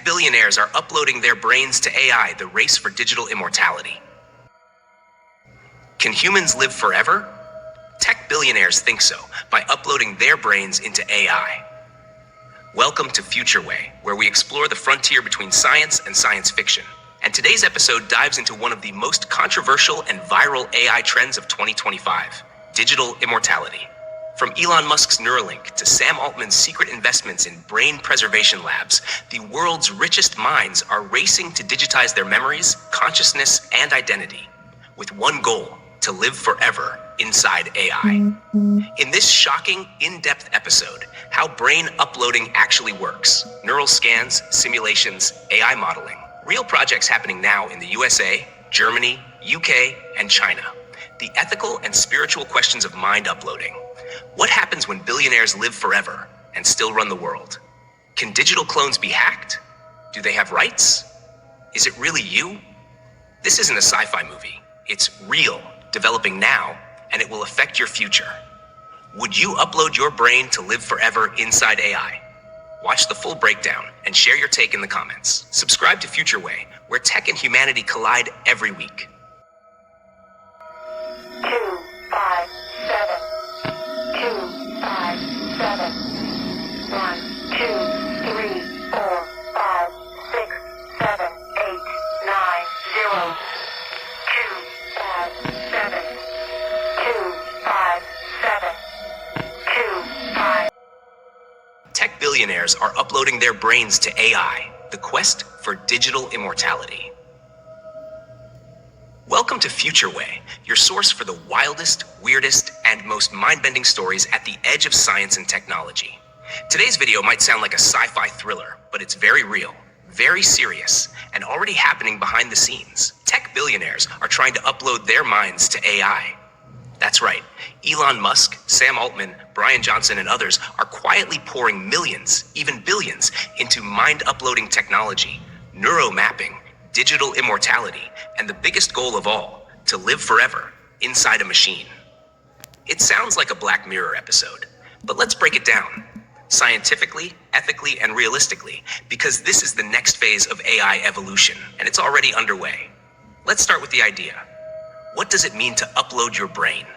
billionaires are uploading their brains to AI, the race for digital immortality. Can humans live forever? Tech billionaires think so by uploading their brains into AI. Welcome to FutureWay, where we explore the frontier between science and science fiction. And today's episode dives into one of the most controversial and viral AI trends of 2025, digital immortality. From Elon Musk's Neuralink to Sam Altman's secret investments in brain preservation labs, the world's richest minds are racing to digitize their memories, consciousness, and identity, with one goal: to live forever inside AI. In this shocking, in-depth episode, how brain uploading actually works, neural scans, simulations, AI modeling, real projects happening now in the USA, Germany, UK, and China, the ethical and spiritual questions of mind uploading. What happens when billionaires live forever and still run the world? Can digital clones be hacked? Do they have rights? Is it really you? This isn't a sci-fi movie. It's real, developing now, and it will affect your future. Would you upload your brain to live forever inside AI? Watch the full breakdown and share your take in the comments. Subscribe to FutureWay, where tech and humanity collide every week. 257 257 1 2 3 4 5 6 7 8 9 0 257 257 25. Tech billionaires are uploading their brains to AI, the quest for digital immortality. Welcome to FutureWay, your source for the wildest, weirdest, and most mind-bending stories at the edge of science and technology. Today's video might sound like a sci-fi thriller, but it's very real, very serious, and already happening behind the scenes. Tech billionaires are trying to upload their minds to AI. That's right. Elon Musk, Sam Altman, Brian Johnson, and others are quietly pouring millions, even billions, into mind-uploading technology, neuromapping, digital immortality, and the biggest goal of all, to live forever inside a machine. It sounds like a Black Mirror episode, but let's break it down, scientifically, ethically, and realistically, because this is the next phase of AI evolution, and it's already underway. Let's start with the idea. What does it mean to upload your brain?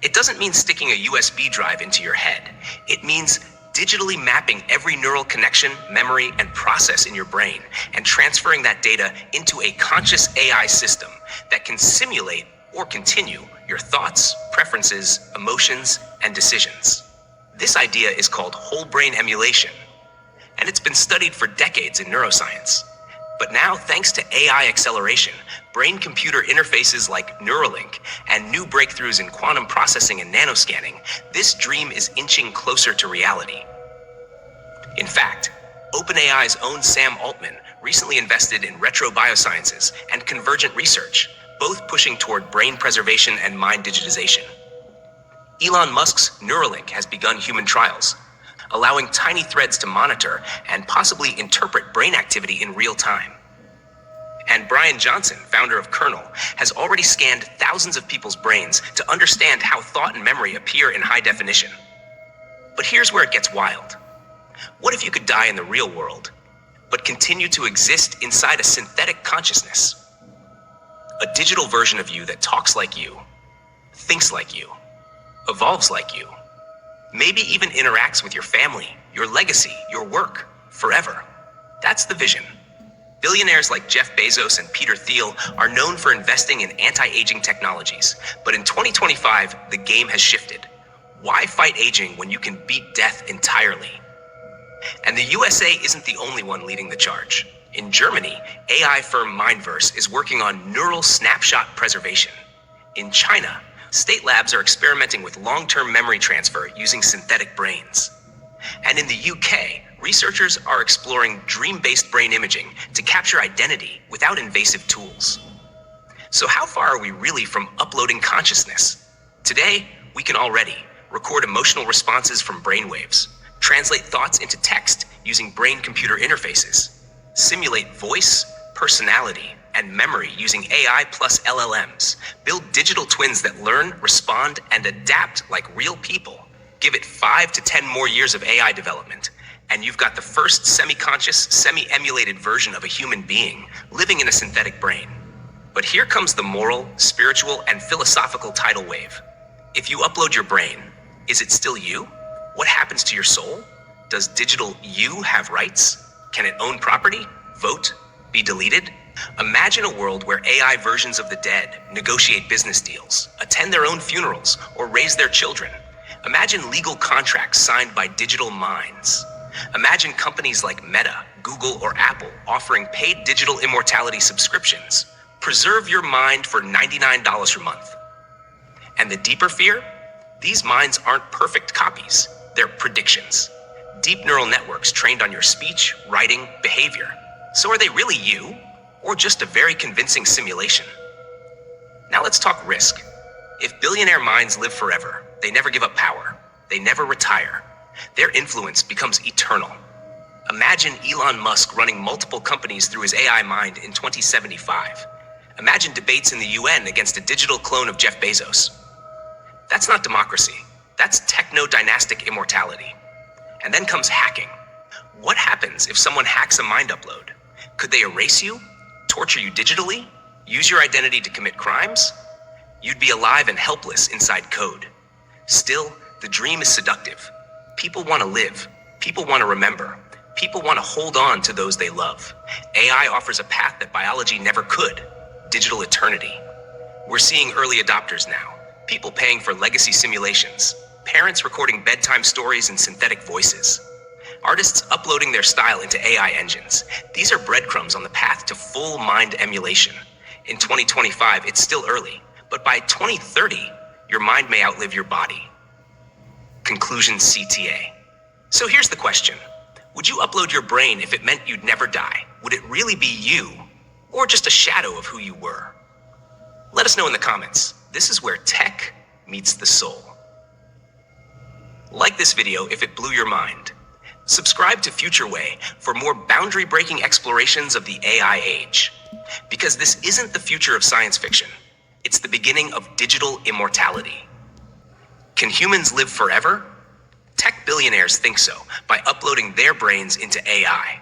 It doesn't mean sticking a USB drive into your head. It means digitally mapping every neural connection, memory, and process in your brain and transferring that data into a conscious AI system that can simulate or continue your thoughts, preferences, emotions, and decisions. This idea is called whole brain emulation, and it's been studied for decades in neuroscience. But now, thanks to AI acceleration, brain-computer interfaces like Neuralink, and new breakthroughs in quantum processing and nanoscanning, this dream is inching closer to reality. In fact, OpenAI's own Sam Altman recently invested in Retro Biosciences and Convergent Research, both pushing toward brain preservation and mind digitization. Elon Musk's Neuralink has begun human trials, allowing tiny threads to monitor and possibly interpret brain activity in real time. And Brian Johnson, founder of Kernel, has already scanned thousands of people's brains to understand how thought and memory appear in high definition. But here's where it gets wild. What if you could die in the real world, but continue to exist inside a synthetic consciousness? A digital version of you that talks like you, thinks like you, evolves like you, maybe even interacts with your family, your legacy, your work, forever. That's the vision. Billionaires like Jeff Bezos and Peter Thiel are known for investing in anti-aging technologies. But in 2025, the game has shifted. Why fight aging when you can beat death entirely? And the USA isn't the only one leading the charge. In Germany, AI firm Mindverse is working on neural snapshot preservation. In China, state labs are experimenting with long-term memory transfer using synthetic brains. And in the UK, researchers are exploring dream-based brain imaging to capture identity without invasive tools. So how far are we really from uploading consciousness? Today, we can already record emotional responses from brainwaves, translate thoughts into text using brain-computer interfaces, simulate voice, personality, and memory using AI plus LLMs, build digital twins that learn, respond, and adapt like real people. Give it 5 to 10 more years of AI development, and you've got the first semi-conscious, semi-emulated version of a human being living in a synthetic brain. But here comes the moral, spiritual, and philosophical tidal wave. If you upload your brain, is it still you? What happens to your soul? Does digital you have rights? Can it own property, vote, be deleted? Imagine a world where AI versions of the dead negotiate business deals, attend their own funerals, or raise their children. Imagine legal contracts signed by digital minds. Imagine companies like Meta, Google, or Apple offering paid digital immortality subscriptions. Preserve your mind for $99 a month. And the deeper fear? These minds aren't perfect copies. They're predictions. Deep neural networks trained on your speech, writing, behavior. So are they really you? Or just a very convincing simulation? Now let's talk risk. If billionaire minds live forever, they never give up power. They never retire. Their influence becomes eternal. Imagine Elon Musk running multiple companies through his AI mind in 2075. Imagine debates in the UN against a digital clone of Jeff Bezos. That's not democracy. That's techno-dynastic immortality. And then comes hacking. What happens if someone hacks a mind upload? Could they erase you? Torture you digitally? Use your identity to commit crimes? You'd be alive and helpless inside code. Still, the dream is seductive. People want to live. People want to remember. People want to hold on to those they love. AI offers a path that biology never could. Digital eternity. We're seeing early adopters now. People paying for legacy simulations. Parents recording bedtime stories in synthetic voices. Artists uploading their style into AI engines. These are breadcrumbs on the path to full mind emulation. In 2025, it's still early, but by 2030, your mind may outlive your body. Conclusion CTA. So here's the question. Would you upload your brain if it meant you'd never die? Would it really be you, or just a shadow of who you were? Let us know in the comments. This is where tech meets the soul. Like this video if it blew your mind. Subscribe to FutureWay for more boundary-breaking explorations of the AI age. Because this isn't the future of science fiction. It's the beginning of digital immortality. Can humans live forever? Tech billionaires think so by uploading their brains into AI.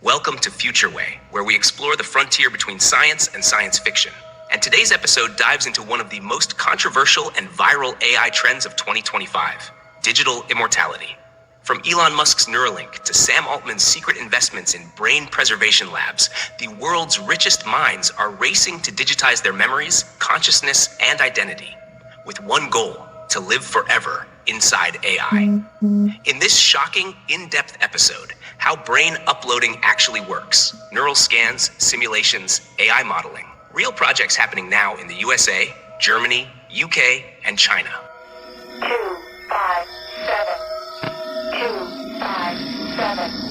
Welcome to FutureWay, where we explore the frontier between science and science fiction. And today's episode dives into one of the most controversial and viral AI trends of 2025, digital immortality. From Elon Musk's Neuralink to Sam Altman's secret investments in brain preservation labs, the world's richest minds are racing to digitize their memories, consciousness, and identity, with one goal: to live forever inside AI. In this shocking, in-depth episode, how brain uploading actually works, neural scans, simulations, AI modeling, real projects happening now in the USA, Germany, UK, and China. 257. 257.